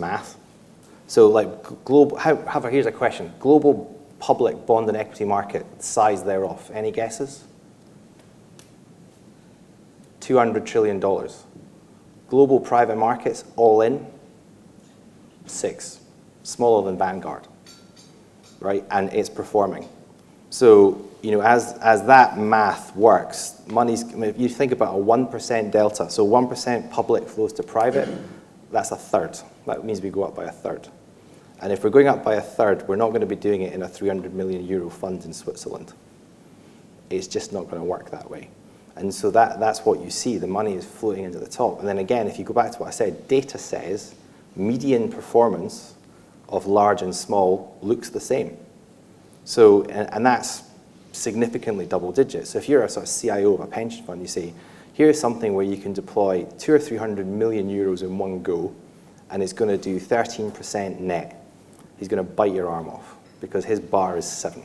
math. So like global, however, here's a question. Global public bond and equity market, size thereof, any guesses? $200 trillion. Global private markets, all in, 6, smaller than Vanguard, right? And it's performing. So, as that math works, if you think about a 1% delta, so 1% public flows to private, that's a third. That means we go up by a third. And if we're going up by a third, we're not going to be doing it in a 300 million euro fund in Switzerland. It's just not going to work that way. And so that's what you see. The money is floating into the top. And then again, if you go back to what I said, data says median performance of large and small looks the same. So, and that's significantly double digits. So if you're a sort of CIO of a pension fund, you say, here's something where you can deploy 200 or 300 million euros in one go, and it's going to do 13% net. He's going to bite your arm off because his bar is 7.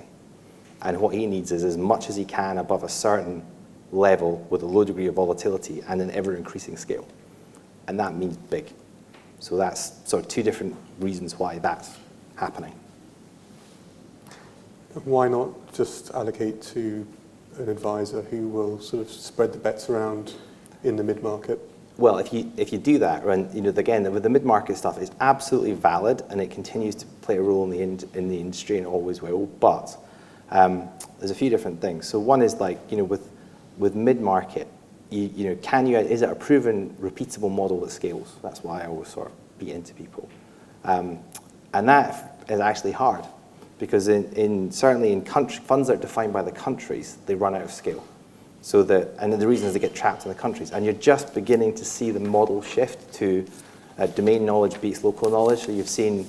And what he needs is as much as he can above a certain level with a low degree of volatility and an ever-increasing scale. And that means big. So that's sort of 2 different reasons why that's happening. Why not just allocate to an advisor who will sort of spread the bets around in the mid-market? Well, if you do that, and again, with the mid-market stuff, it's absolutely valid, and it continues to play a role in the industry, and always will. But there's a few different things. So one is like, with mid-market, is it a proven, repeatable model that scales? That's why I always sort of beat into people, and that is actually hard, because certainly in funds that are defined by the countries, they run out of scale. And the reason is they get trapped in the countries. And you're just beginning to see the model shift to domain knowledge beats local knowledge. So you've seen,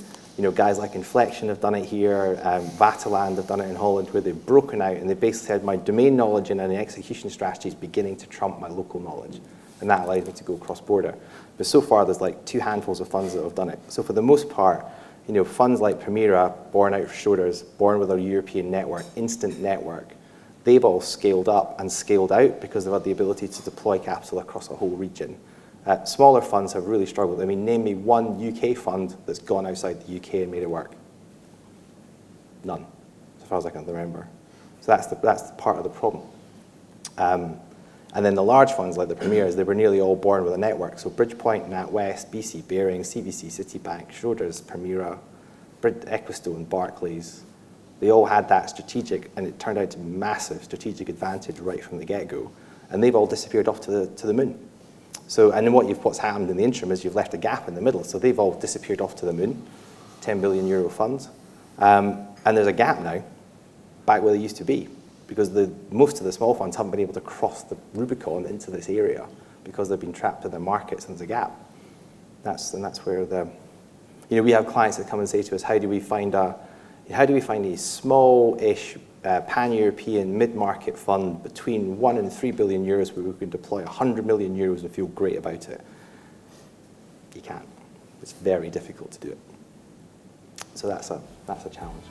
guys like Inflection have done it here, Vataland have done it in Holland, where they've broken out and they basically said, my domain knowledge and an execution strategy is beginning to trump my local knowledge. And that allows me to go cross-border. But so far, there's like 2 handfuls of funds that have done it. So for the most part, funds like Permira, born out of Schroders, born with a European network, instant network, they've all scaled up and scaled out because they've had the ability to deploy capital across a whole region. Smaller funds have really struggled. I mean, name me one UK fund that's gone outside the UK and made it work. None, as far as I can remember. So that's part of the problem. And then the large funds like the Premiers, they were nearly all born with a network. So Bridgepoint, NatWest, BC Baring, CVC, Citibank, Schroders, Permira, Equistone, Barclays, they all had that strategic, and it turned out to be massive strategic advantage right from the get-go. And they've all disappeared off to the moon. So, and then what's happened in the interim is you've left a gap in the middle. So they've all disappeared off to the moon, 10 billion euro funds. And there's a gap now, back where they used to be, because most of the small funds haven't been able to cross the Rubicon into this area because they've been trapped in their markets, and there's a gap. That's where we have clients that come and say to us, how do we find a small-ish pan-European mid-market fund between 1 and 3 billion euros where we can deploy 100 million euros and feel great about it? You can't. It's very difficult to do it. So that's a challenge.